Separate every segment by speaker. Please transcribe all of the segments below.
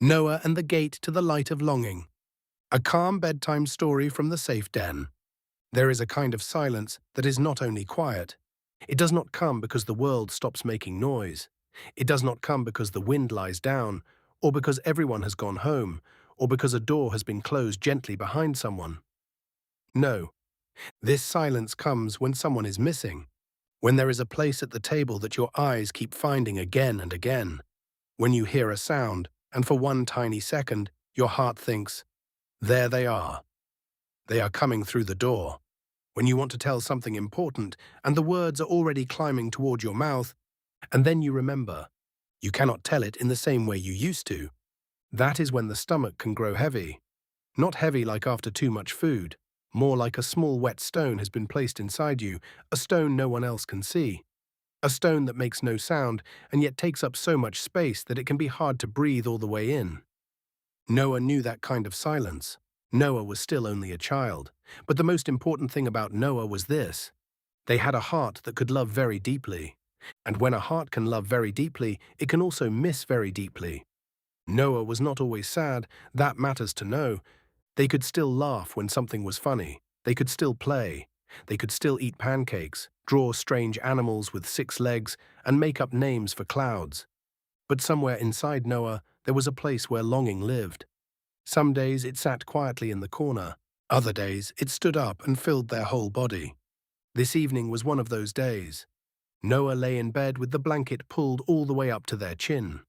Speaker 1: Noah and the Gate to the Light of Longing. A calm bedtime story from the TheSafeDen. There is a kind of silence that is not only quiet. It does not come because the world stops making noise. It does not come because the wind lies down, or because everyone has gone home, or because a door has been closed gently behind someone. No, this silence comes when someone is missing, when there is a place at the table that your eyes keep finding again and again, when you hear a sound, and for one tiny second, your heart thinks, there they are. They are coming through the door. When you want to tell something important, and the words are already climbing toward your mouth, and then you remember, you cannot tell it in the same way you used to. That is when the stomach can grow heavy. Not heavy like after too much food, more like a small wet stone has been placed inside you, a stone no one else can see. A stone that makes no sound and yet takes up so much space that it can be hard to breathe all the way in. Noah knew that kind of silence. Noah was still only a child, but the most important thing about Noah was this. They had a heart that could love very deeply. And when a heart can love very deeply, it can also miss very deeply. Noah was not always sad, that matters to know. They could still laugh when something was funny. They could still play. They could still eat pancakes, draw strange animals with 6 legs, and make up names for clouds. But somewhere inside Noah, there was a place where longing lived. Some days it sat quietly in the corner. Other days it stood up and filled their whole body. This evening was one of those days. Noah lay in bed with the blanket pulled all the way up to their chin.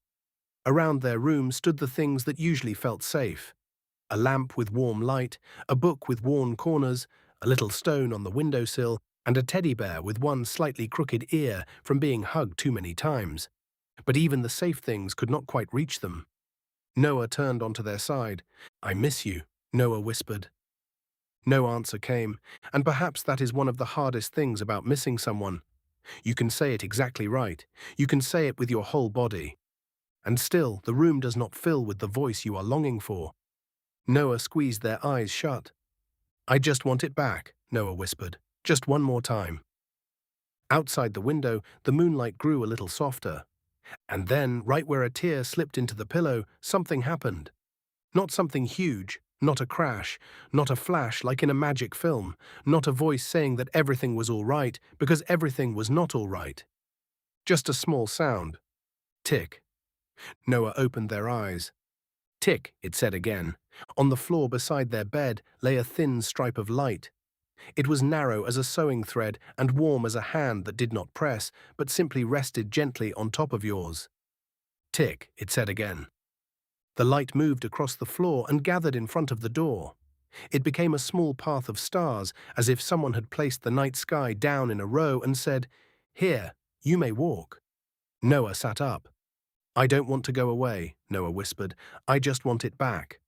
Speaker 1: Around their room stood the things that usually felt safe. A lamp with warm light, a book with worn corners, a little stone on the windowsill, and a teddy bear with one slightly crooked ear from being hugged too many times. But even the safe things could not quite reach them. Noah turned onto their side. "I miss you," Noah whispered. No answer came, and perhaps that is one of the hardest things about missing someone. You can say it exactly right. You can say it with your whole body. And still, the room does not fill with the voice you are longing for. Noah squeezed their eyes shut. "I just want it back," Noah whispered. "Just one more time." Outside the window, the moonlight grew a little softer. And then, right where a tear slipped into the pillow, something happened. Not something huge, not a crash, not a flash like in a magic film, not a voice saying that everything was all right because everything was not all right. Just a small sound. Tick. Noah opened their eyes. Tick, it said again. On the floor beside their bed lay a thin stripe of light. It was narrow as a sewing thread and warm as a hand that did not press, but simply rested gently on top of yours. Tick, it said again. The light moved across the floor and gathered in front of the door. It became a small path of stars, as if someone had placed the night sky down in a row and said, "Here, you may walk." Noah sat up. "I don't want to go away," Noah whispered. "I just want it back."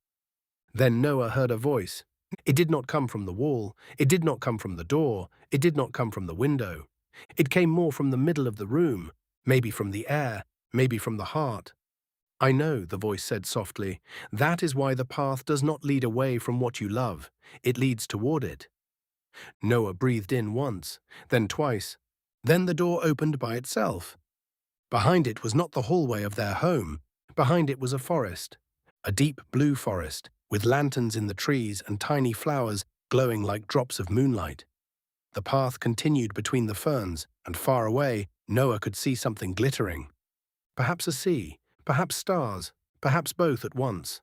Speaker 1: Then Noah heard a voice. It did not come from the wall. It did not come from the door. It did not come from the window. It came more from the middle of the room, maybe from the air, maybe from the heart. "I know," the voice said softly. "That is why the path does not lead away from what you love. It leads toward it." Noah breathed in once, then twice. Then the door opened by itself. Behind it was not the hallway of their home. Behind it was a forest. A deep blue forest, with lanterns in the trees and tiny flowers glowing like drops of moonlight. The path continued between the ferns, and far away, Noah could see something glittering. Perhaps a sea, perhaps stars, perhaps both at once.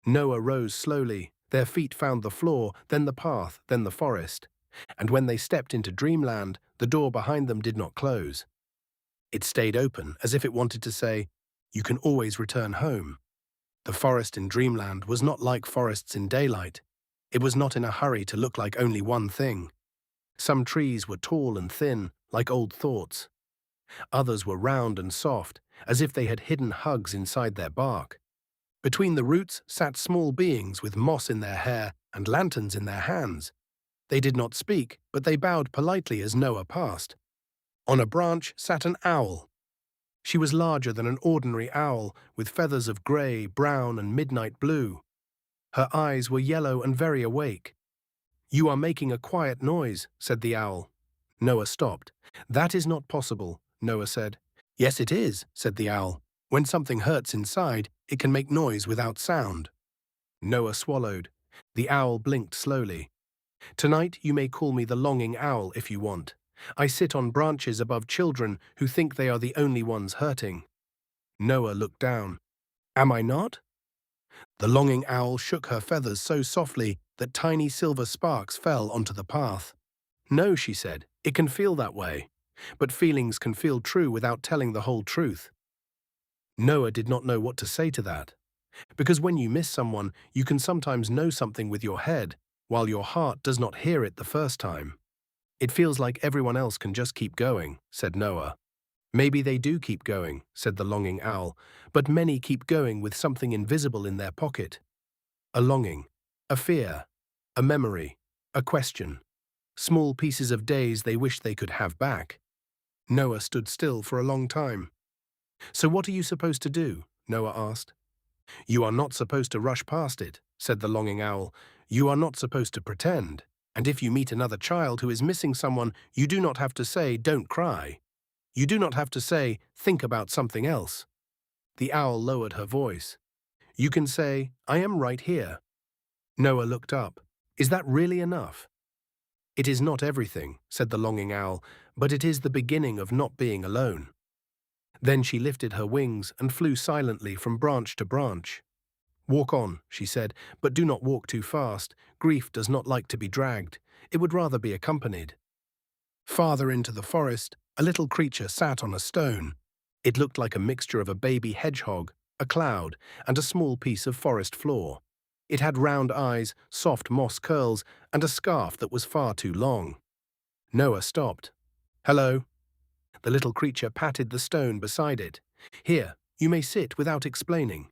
Speaker 1: Noah rose slowly. Their feet found the floor, then the path, then the forest. And when they stepped into Dreamland, the door behind them did not close. It stayed open, as if it wanted to say, "You can always return home." The forest in Dreamland was not like forests in daylight. It was not in a hurry to look like only one thing. Some trees were tall and thin, like old thoughts. Others were round and soft, as if they had hidden hugs inside their bark. Between the roots sat small beings with moss in their hair and lanterns in their hands. They did not speak, but they bowed politely as Noah passed. On a branch sat an owl. She was larger than an ordinary owl, with feathers of grey, brown, and midnight blue. Her eyes were yellow and very awake. "You are making a quiet noise," said the owl. Noah stopped. "That is not possible," Noah said. "Yes, it is," said the owl. When something hurts inside, it can make noise without sound. Noah swallowed. The owl blinked slowly. Tonight you may call me the longing owl if you want. I sit on branches above children who think they are the only ones hurting. Noah looked down. Am I not? The longing owl shook her feathers so softly that tiny silver sparks fell onto the path. No, she said, it can feel that way. But feelings can feel true without telling the whole truth. Noah did not know what to say to that. Because when you miss someone, you can sometimes know something with your head, while your heart does not hear it the first time. It feels like everyone else can just keep going, said Noah. Maybe they do keep going, said the longing owl, but many keep going with something invisible in their pocket. A longing, a fear, a memory, a question. Small pieces of days they wish they could have back. Noah stood still for a long time. So what are you supposed to do? Noah asked. You are not supposed to rush past it, said the longing owl. You are not supposed to pretend. And if you meet another child who is missing someone, you do not have to say, don't cry. You do not have to say, think about something else. The owl lowered her voice. You can say, I am right here. Noah looked up. Is that really enough? It is not everything, said the longing owl, but it is the beginning of not being alone. Then she lifted her wings and flew silently from branch to branch. Walk on, she said, but do not walk too fast. Grief does not like to be dragged. It would rather be accompanied. Farther into the forest, a little creature sat on a stone. It looked like a mixture of a baby hedgehog, a cloud, and a small piece of forest floor. It had round eyes, soft moss curls, and a scarf that was far too long. Noah stopped. Hello. The little creature patted the stone beside it. Here, you may sit without explaining.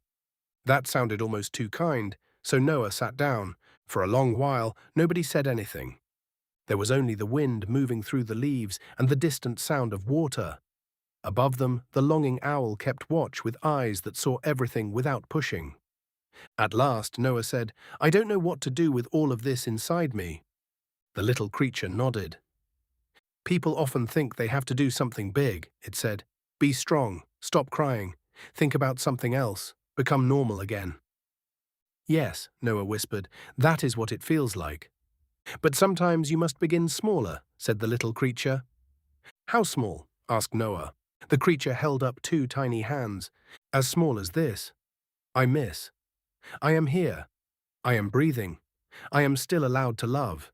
Speaker 1: That sounded almost too kind, so Noah sat down. For a long while, nobody said anything. There was only the wind moving through the leaves and the distant sound of water. Above them, the longing owl kept watch with eyes that saw everything without pushing. At last, Noah said, I don't know what to do with all of this inside me. The little creature nodded. People often think they have to do something big, it said. Be strong, stop crying, think about something else, become normal again. Yes, Noah whispered, that is what it feels like. But sometimes you must begin smaller, said the little creature. How small? Asked Noah. The creature held up two tiny hands. As small as this. I miss. I am here. I am breathing. I am still allowed to love.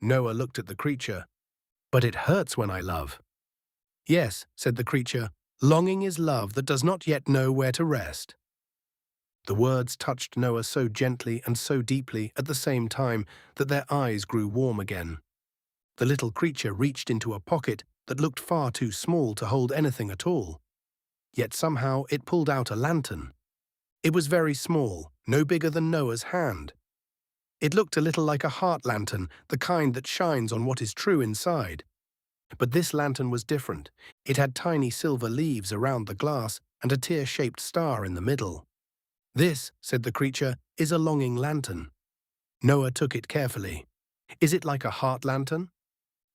Speaker 1: Noah looked at the creature. But it hurts when I love. Yes, said the creature, longing is love that does not yet know where to rest. The words touched Noah so gently and so deeply at the same time that their eyes grew warm again. The little creature reached into a pocket that looked far too small to hold anything at all. Yet somehow it pulled out a lantern. It was very small, no bigger than Noah's hand. It looked a little like a heart lantern, the kind that shines on what is true inside. But this lantern was different. It had tiny silver leaves around the glass and a tear-shaped star in the middle. This, said the creature, is a longing lantern. Noah took it carefully. Is it like a heart lantern?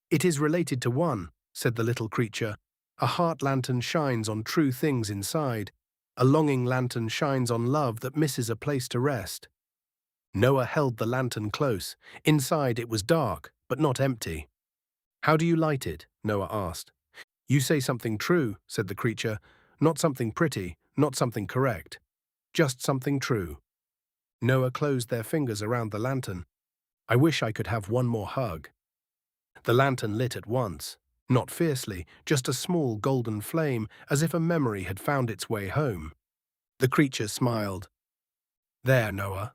Speaker 1: It is related to one, said the little creature. A heart lantern shines on true things inside. A longing lantern shines on love that misses a place to rest. Noah held the lantern close. Inside it was dark, but not empty. How do you light it? Noah asked. You say something true, said the creature. Not something pretty, not something correct. Just something true. Noah closed their fingers around the lantern. I wish I could have one more hug. The lantern lit at once. Not fiercely, just a small golden flame, as if a memory had found its way home. The creature smiled. There, Noah.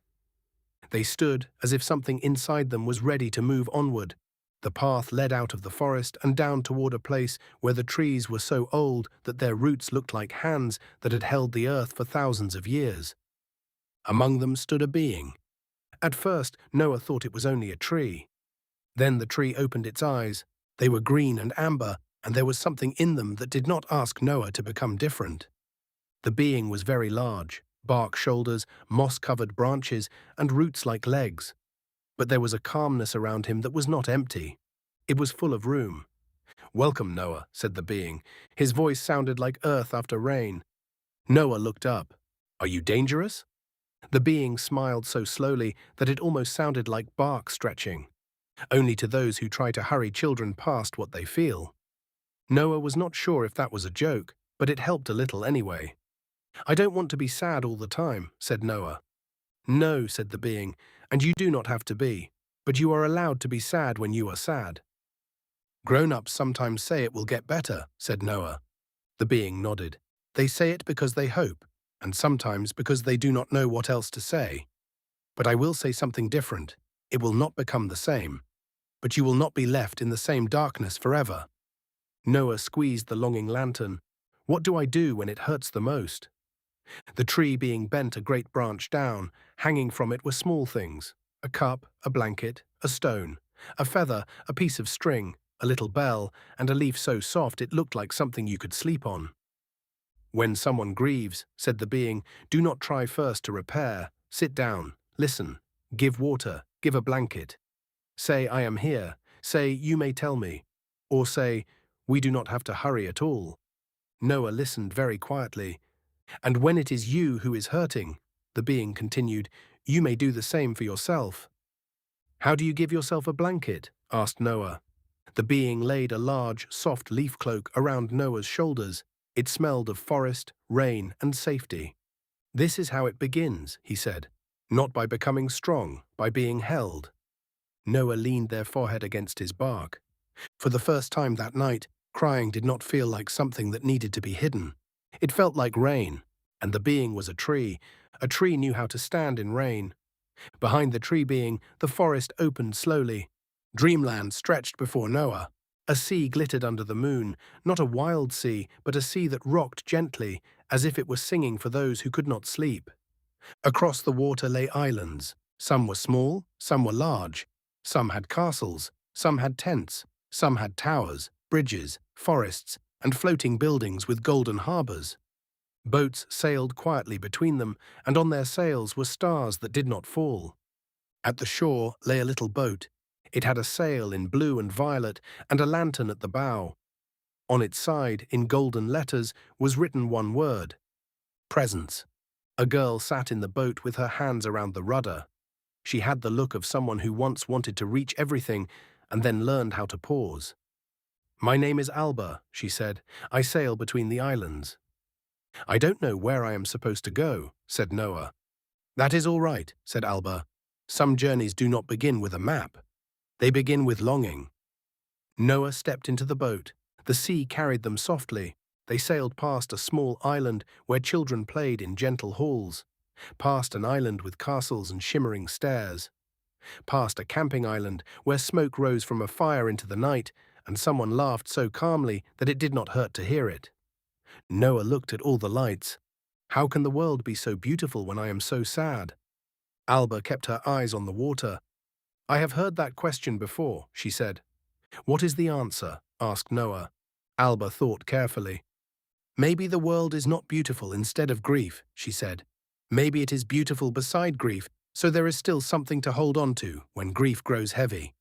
Speaker 1: They stood as if something inside them was ready to move onward. The path led out of the forest and down toward a place where the trees were so old that their roots looked like hands that had held the earth for thousands of years. Among them stood a being. At first, Noah thought it was only a tree. Then the tree opened its eyes. They were green and amber, and there was something in them that did not ask Noah to become different. The being was very large, bark shoulders, moss-covered branches, and roots like legs. But there was a calmness around him that was not empty. It was full of room. Welcome, Noah, said the being. His voice sounded like earth after rain. Noah looked up. "Are you dangerous?" The being smiled so slowly that it almost sounded like bark stretching, only to those who try to hurry children past what they feel. Noah was not sure if that was a joke, but it helped a little anyway. "I don't want to be sad all the time," said Noah. "No," said the being, "and you do not have to be, but you are allowed to be sad when you are sad." "Grown-ups sometimes say it will get better," said Noah. The being nodded. "They say it because they hope, and sometimes because they do not know what else to say. But I will say something different. It will not become the same, but you will not be left in the same darkness forever." Noah squeezed the longing lantern. "What do I do when it hurts the most?" The tree being bent a great branch down, hanging from it were small things: a cup, a blanket, a stone, a feather, a piece of string, a little bell, and a leaf so soft it looked like something you could sleep on. "When someone grieves," said the being, "do not try first to repair. Sit down, listen, give water, give a blanket. Say, 'I am here.' Say, 'You may tell me.' Or say, 'We do not have to hurry at all.'" Noah listened very quietly. "And when it is you who is hurting," the being continued, "you may do the same for yourself." "How do you give yourself a blanket?" asked Noah. The being laid a large, soft leaf cloak around Noah's shoulders. It smelled of forest, rain, and safety. "This is how it begins," he said. "Not by becoming strong, by being held." Noah leaned their forehead against his bark. For the first time that night, crying did not feel like something that needed to be hidden. It felt like rain, and the being was a tree. A tree knew how to stand in rain. Behind the tree being, the forest opened slowly. Dreamland stretched before Noah. A sea glittered under the moon, not a wild sea, but a sea that rocked gently, as if it were singing for those who could not sleep. Across the water lay islands. Some were small, some were large. Some had castles, some had tents, some had towers, bridges, forests, and floating buildings with golden harbors. Boats sailed quietly between them, and on their sails were stars that did not fall. At the shore lay a little boat. It had a sail in blue and violet and a lantern at the bow. On its side, in golden letters, was written one word: presence. A girl sat in the boat with her hands around the rudder. She had the look of someone who once wanted to reach everything and then learned how to pause. "My name is Alba," she said. "I sail between the islands." "I don't know where I am supposed to go," said Noah. "That is all right," said Alba. "Some journeys do not begin with a map. They begin with longing." Noah stepped into the boat. The sea carried them softly. They sailed past a small island where children played in gentle halls, past an island with castles and shimmering stairs, past a camping island where smoke rose from a fire into the night, and someone laughed so calmly that it did not hurt to hear it. Noah looked at all the lights. "How can the world be so beautiful when I am so sad?" Alba kept her eyes on the water. "I have heard that question before," she said. "What is the answer?" asked Noah. Alba thought carefully. "Maybe the world is not beautiful instead of grief," she said. "Maybe it is beautiful beside grief, so there is still something to hold on to when grief grows heavy."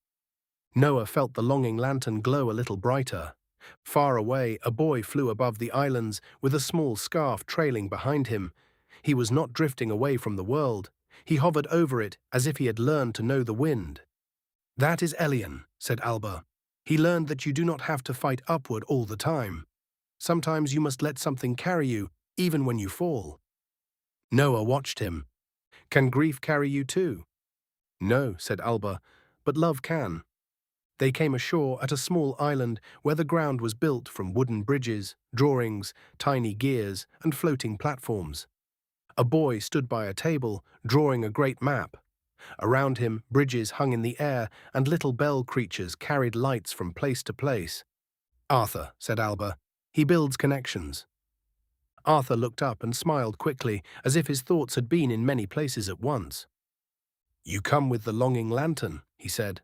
Speaker 1: Noah felt the longing lantern glow a little brighter. Far away, a boy flew above the islands with a small scarf trailing behind him. He was not drifting away from the world. He hovered over it as if he had learned to know the wind. "That is Elian," said Alba. "He learned that you do not have to fight upward all the time. Sometimes you must let something carry you, even when you fall." Noah watched him. "Can grief carry you too?" "No," said Alba, "but love can." They came ashore at a small island where the ground was built from wooden bridges, drawings, tiny gears, and floating platforms. A boy stood by a table, drawing a great map. Around him, bridges hung in the air, and little bell creatures carried lights from place to place. "Arthur," said Alba. "He builds connections." Arthur looked up and smiled quickly, as if his thoughts had been in many places at once. "You come with the longing lantern," he said.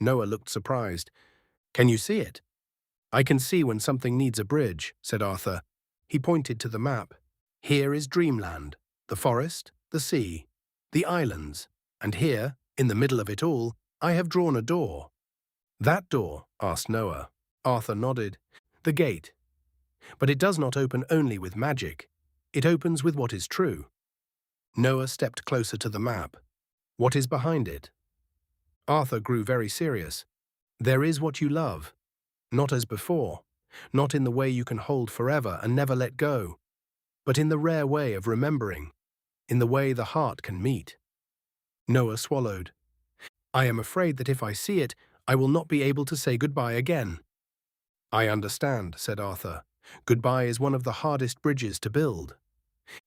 Speaker 1: Noah looked surprised. "Can you see it?" "I can see when something needs a bridge," said Arthur. He pointed to the map. "Here is Dreamland, the forest, the sea, the islands, and here, in the middle of it all, I have drawn a door." "That door?" asked Noah. Arthur nodded. "The gate. But it does not open only with magic. It opens with what is true. Noah stepped closer to the map. What is behind it? Arthur grew very serious. There is what you love. Not as before. Not in the way you can hold forever and never let go. But in the rare way of remembering. In the way the heart can meet. Noah swallowed. I am afraid that if I see it, I will not be able to say goodbye again. I understand, said Arthur. Goodbye is one of the hardest bridges to build.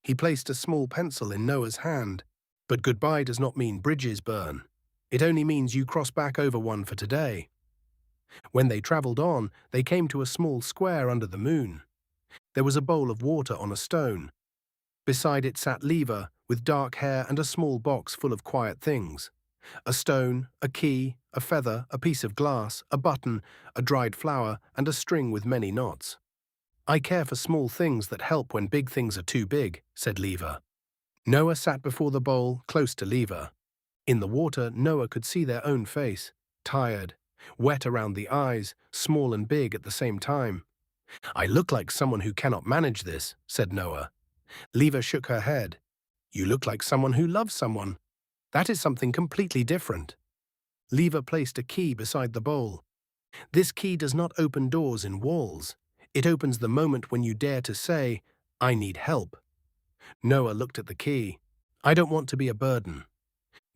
Speaker 1: He placed a small pencil in Noah's hand. But goodbye does not mean bridges burn. It only means you cross back over one for today. When they travelled on, they came to a small square under the moon. There was a bowl of water on a stone. Beside it sat Liva, with dark hair and a small box full of quiet things. A stone, a key, a feather, a piece of glass, a button, a dried flower, and a string with many knots. I care for small things that help when big things are too big, said Liva. Noah sat before the bowl, close to Liva. In the water, Noah could see their own face, tired, wet around the eyes, small and big at the same time. I look like someone who cannot manage this, said Noah. Liva shook her head. You look like someone who loves someone. That is something completely different. Liva placed a key beside the bowl. This key does not open doors in walls. It opens the moment when you dare to say, I need help. Noah looked at the key. I don't want to be a burden.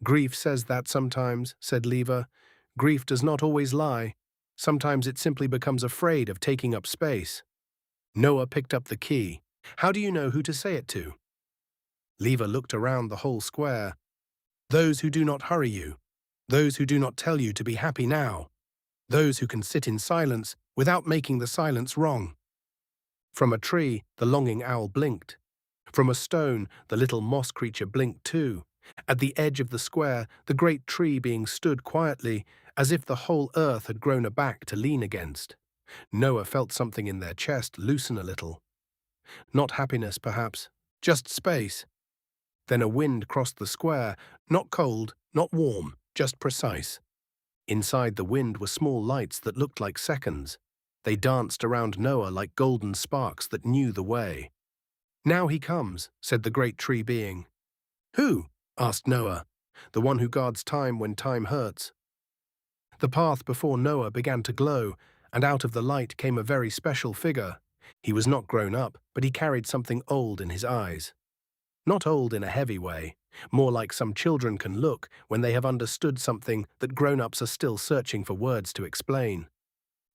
Speaker 1: Grief says that sometimes, said Liva. Grief does not always lie. Sometimes it simply becomes afraid of taking up space. Noah picked up the key. How do you know who to say it to? Liva looked around the whole square. Those who do not hurry you. Those who do not tell you to be happy now. Those who can sit in silence without making the silence wrong. From a tree, the longing owl blinked. From a stone, the little moss creature blinked too. At the edge of the square, the great tree being stood quietly, as if the whole earth had grown a back to lean against. Noah felt something in their chest loosen a little. Not happiness, perhaps, just space. Then a wind crossed the square, not cold, not warm, just precise. Inside the wind were small lights that looked like seconds. They danced around Noah like golden sparks that knew the way. Now he comes, said the great tree being. Who? Asked Noah. The one who guards time when time hurts. The path before Noah began to glow, and out of the light came a very special figure. He was not grown up, but he carried something old in his eyes. Not old in a heavy way, more like some children can look when they have understood something that grown-ups are still searching for words to explain.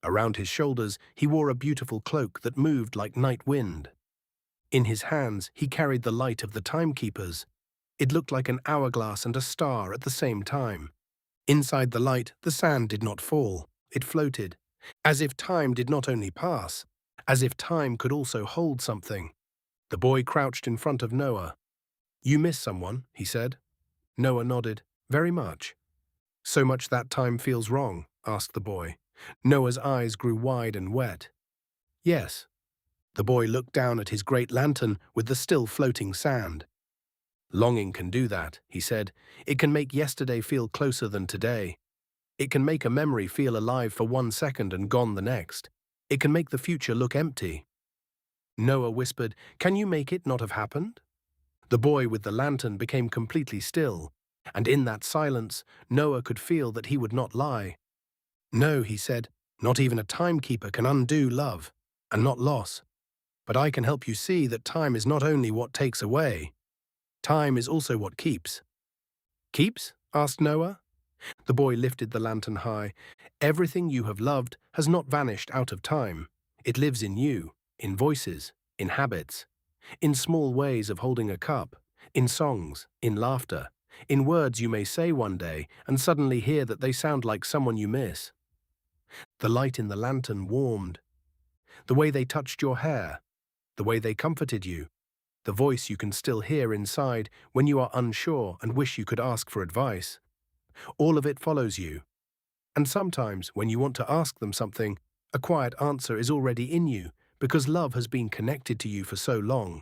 Speaker 1: Around his shoulders he wore a beautiful cloak that moved like night wind. In his hands he carried the light of the Timekeepers. It looked like an hourglass and a star at the same time. Inside the light, the sand did not fall. It floated, as if time did not only pass, as if time could also hold something. The boy crouched in front of Noah. You miss someone, he said. Noah nodded. Very much. So much that time feels wrong, asked the boy. Noah's eyes grew wide and wet. Yes. The boy looked down at his great lantern with the still floating sand. Longing can do that, he said. It can make yesterday feel closer than today. It can make a memory feel alive for 1 second and gone the next. It can make the future look empty. Noah whispered, Can you make it not have happened? The boy with the lantern became completely still, and in that silence, Noah could feel that he would not lie. No, he said, not even a timekeeper can undo love, and not loss. But I can help you see that time is not only what takes away. Time is also what keeps. Keeps? Asked Noah. The boy lifted the lantern high. Everything you have loved has not vanished out of time. It lives in you, in voices, in habits, in small ways of holding a cup, in songs, in laughter, in words you may say one day and suddenly hear that they sound like someone you miss. The light in the lantern warmed. The way they touched your hair, the way they comforted you, the voice you can still hear inside when you are unsure and wish you could ask for advice. All of it follows you. And sometimes, when you want to ask them something, a quiet answer is already in you because love has been connected to you for so long.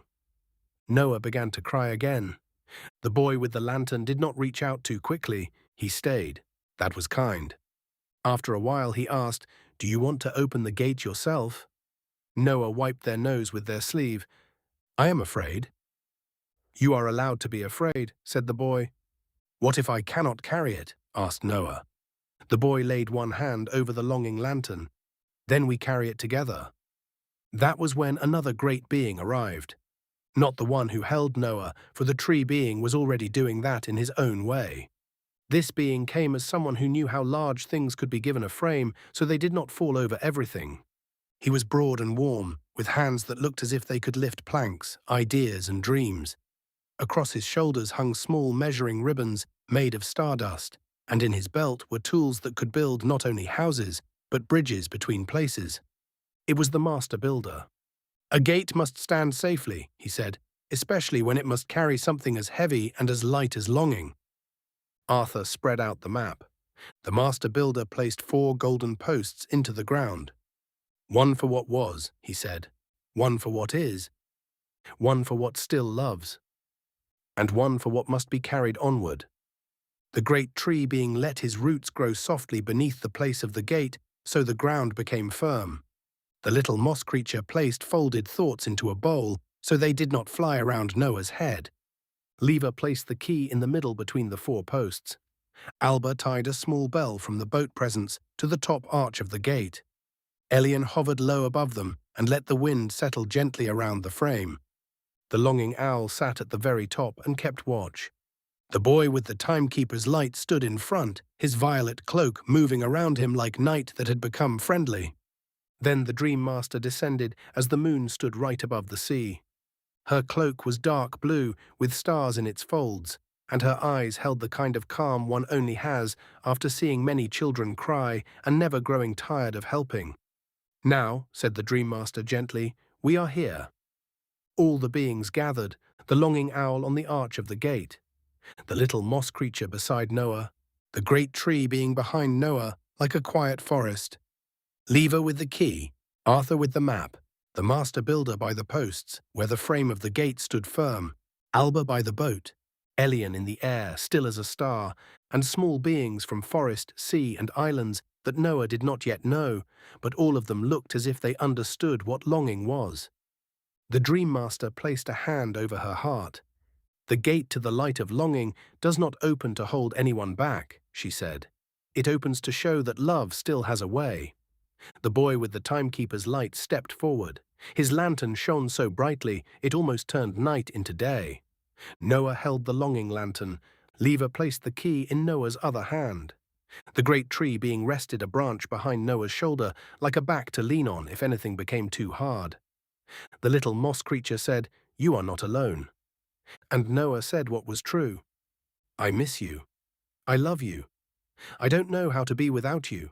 Speaker 1: Noah began to cry again. The boy with the lantern did not reach out too quickly. He stayed. That was kind. After a while, he asked, Do you want to open the gate yourself? Noah wiped their nose with their sleeve. I am afraid. You are allowed to be afraid, said the boy. What if I cannot carry it? Asked Noah. The boy laid one hand over the longing lantern. Then we carry it together. That was when another great being arrived. Not the one who held Noah, for the tree being was already doing that in his own way. This being came as someone who knew how large things could be given a frame so they did not fall over everything. He was broad and warm, with hands that looked as if they could lift planks, ideas and dreams. Across his shoulders hung small measuring ribbons made of stardust, and in his belt were tools that could build not only houses, but bridges between places. It was the master builder. A gate must stand safely, he said, especially when it must carry something as heavy and as light as longing. Arthur spread out the map. The master builder placed 4 golden posts into the ground. One for what was, he said, one for what is, one for what still loves, and one for what must be carried onward. The great tree being let his roots grow softly beneath the place of the gate, so the ground became firm. The little moss creature placed folded thoughts into a bowl, so they did not fly around Noah's head. Liva placed the key in the middle between the 4 posts. Alba tied a small bell from the boat presents to the top arch of the gate. Elian hovered low above them and let the wind settle gently around the frame. The longing owl sat at the very top and kept watch. The boy with the Timekeeper's light stood in front, his violet cloak moving around him like night that had become friendly. Then the Dream Master descended as the moon stood right above the sea. Her cloak was dark blue with stars in its folds, and her eyes held the kind of calm one only has after seeing many children cry and never growing tired of helping. Now, said the Dream Master gently, we are here. All the beings gathered, the longing owl on the arch of the gate, the little moss creature beside Noah, the great tree being behind Noah like a quiet forest, Liva with the key, Arthur with the map, the master builder by the posts, where the frame of the gate stood firm, Alba by the boat, Elian in the air, still as a star, and small beings from forest, sea, and islands that Noah did not yet know, but all of them looked as if they understood what longing was. The Dream Master placed a hand over her heart. The gate to the light of longing does not open to hold anyone back, she said. It opens to show that love still has a way. The boy with the Timekeeper's light stepped forward. His lantern shone so brightly it almost turned night into day. Noah held the longing lantern. Liva placed the key in Noah's other hand. The great tree being rested a branch behind Noah's shoulder like a back to lean on if anything became too hard. The little moss creature said, "You are not alone." And Noah said what was true. "I miss you. I love you. I don't know how to be without you."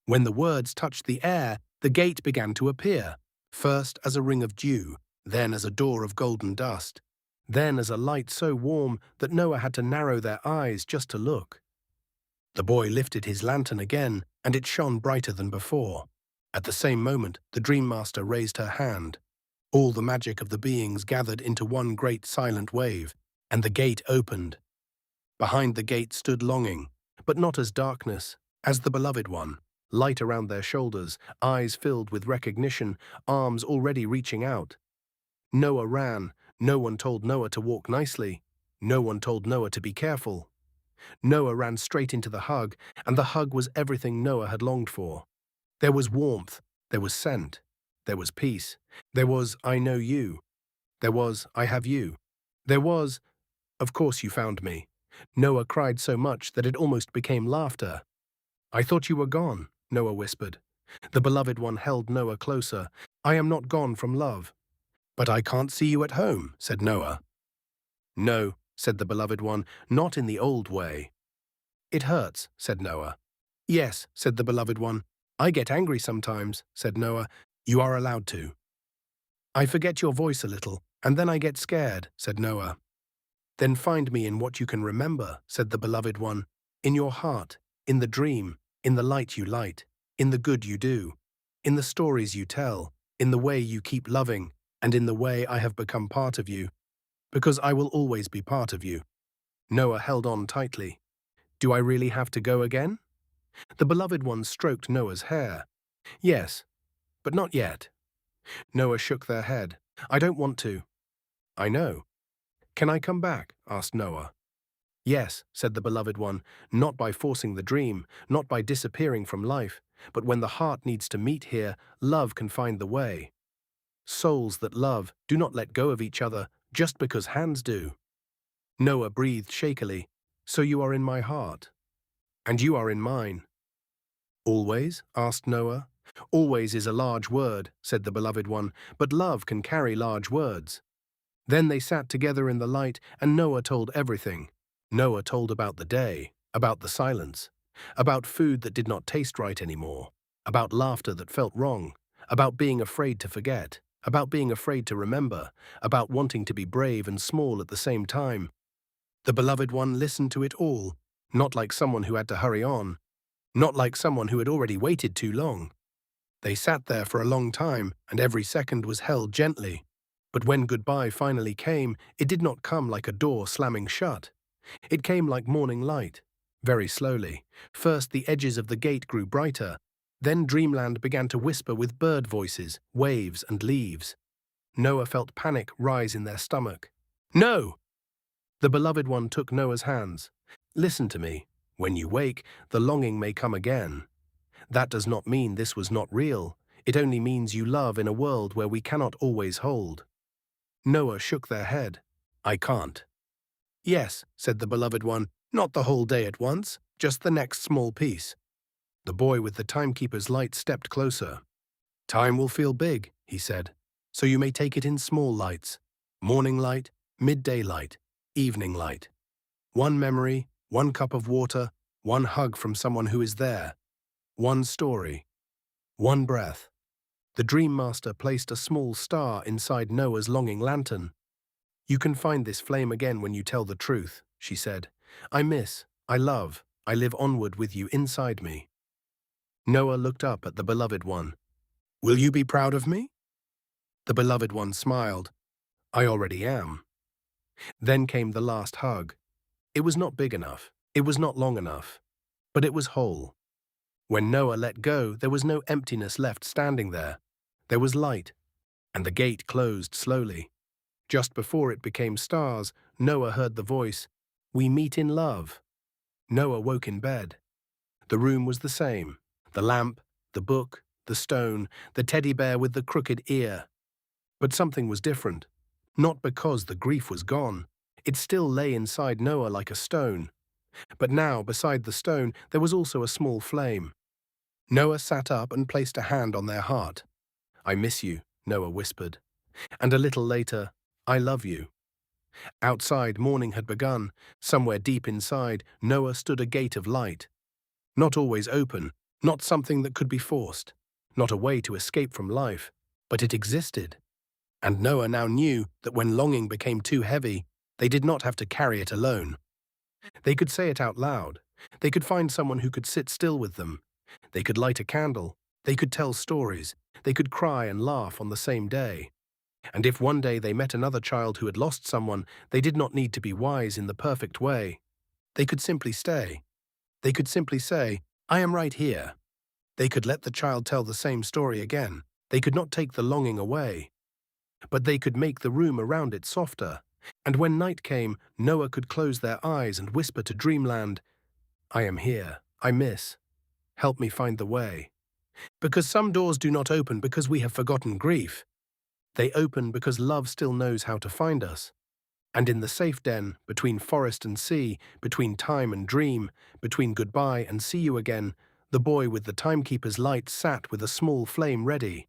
Speaker 1: When the words touched the air, the gate began to appear, first as a ring of dew, then as a door of golden dust, then as a light so warm that Noah had to narrow their eyes just to look. The boy lifted his lantern again, and it shone brighter than before. At the same moment, the Dream Master raised her hand. All the magic of the beings gathered into one great silent wave, and the gate opened. Behind the gate stood longing, but not as darkness, as the beloved one, light around their shoulders, eyes filled with recognition, arms already reaching out. Noah ran. No one told Noah to walk nicely. No one told Noah to be careful. Noah ran straight into the hug, and the hug was everything Noah had longed for. There was warmth, there was scent, there was peace, there was I know you, there was I have you, there was, of course you found me. Noah cried so much that it almost became laughter. "I thought you were gone," Noah whispered. The beloved one held Noah closer. "I am not gone from love." "But I can't see you at home," said Noah. "No," said the beloved one, "not in the old way." "It hurts," said Noah. "Yes," said the beloved one. "I get angry sometimes," said Noah. "You are allowed to." "I forget your voice a little, and then I get scared," said Noah. "Then find me in what you can remember," said the beloved one, "in your heart, in the dream, in the light you light, in the good you do, in the stories you tell, in the way you keep loving, and in the way I have become part of you, because I will always be part of you." Noah held on tightly. "Do I really have to go again?" The beloved one stroked Noah's hair. "Yes, but not yet." Noah shook their head. "I don't want to. I know. Can I come back? Asked Noah. Yes, said the beloved one, not by forcing the dream, not by disappearing from life, but when the heart needs to meet here, love can find the way. Souls that love do not let go of each other just because hands do. Noah breathed shakily. So you are in my heart. And you are in mine. Always? Asked Noah. Always is a large word, said the beloved one, but love can carry large words. Then they sat together in the light, and Noah told everything. Noah told about the day, about the silence, about food that did not taste right anymore, about laughter that felt wrong, about being afraid to forget, about being afraid to remember, about wanting to be brave and small at the same time. The beloved one listened to it all, not like someone who had to hurry on, not like someone who had already waited too long. They sat there for a long time, and every second was held gently. But when goodbye finally came, it did not come like a door slamming shut. It came like morning light, very slowly. First the edges of the gate grew brighter. Then Dreamland began to whisper with bird voices, waves and leaves. Noah felt panic rise in their stomach. No! The beloved one took Noah's hands. Listen to me. When you wake, the longing may come again. That does not mean this was not real. It only means you love in a world where we cannot always hold. Noah shook their head. I can't. Yes, said the beloved one, not the whole day at once, just the next small piece. The boy with the timekeeper's light stepped closer. Time will feel big, he said, so you may take it in small lights. Morning light, midday light, evening light. One memory, one cup of water, one hug from someone who is there. One story. One breath. The Dream Master placed a small star inside Noah's longing lantern. You can find this flame again when you tell the truth, she said. I miss, I love, I live onward with you inside me. Noah looked up at the beloved one. Will you be proud of me? The beloved one smiled. I already am. Then came the last hug. It was not big enough. It was not long enough. But it was whole. When Noah let go, there was no emptiness left standing there. There was light, and the gate closed slowly. Just before it became stars, Noah heard the voice, We meet in love. Noah woke in bed. The room was the same. The lamp, the book, the stone, the teddy bear with the crooked ear. But something was different. Not because the grief was gone. It still lay inside Noah like a stone. But now, beside the stone, there was also a small flame. Noah sat up and placed a hand on their heart. I miss you, Noah whispered. And a little later, I love you. Outside, morning had begun. Somewhere deep inside, Noah stood a gate of light. Not always open, not something that could be forced, not a way to escape from life, but it existed. And Noah now knew that when longing became too heavy, they did not have to carry it alone. They could say it out loud. They could find someone who could sit still with them. They could light a candle. They could tell stories. They could cry and laugh on the same day. And if one day they met another child who had lost someone, they did not need to be wise in the perfect way. They could simply stay. They could simply say, I am right here. They could let the child tell the same story again. They could not take the longing away. But they could make the room around it softer. And when night came, Noah could close their eyes and whisper to Dreamland, I am here. I miss. Help me find the way. Because some doors do not open because we have forgotten grief. They open because love still knows how to find us. And in the safe den, between forest and sea, between time and dream, between goodbye and see you again, the boy with the timekeeper's light sat with a small flame ready.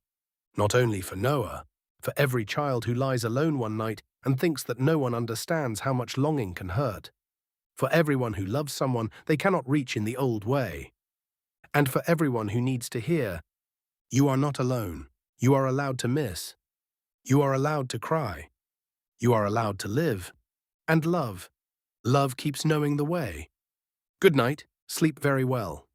Speaker 1: Not only for Noah, for every child who lies alone one night and thinks that no one understands how much longing can hurt. For everyone who loves someone they cannot reach in the old way. And for everyone who needs to hear, you are not alone. You are allowed to miss. You are allowed to cry. You are allowed to live. And love. Love keeps knowing the way. Good night. Sleep very well.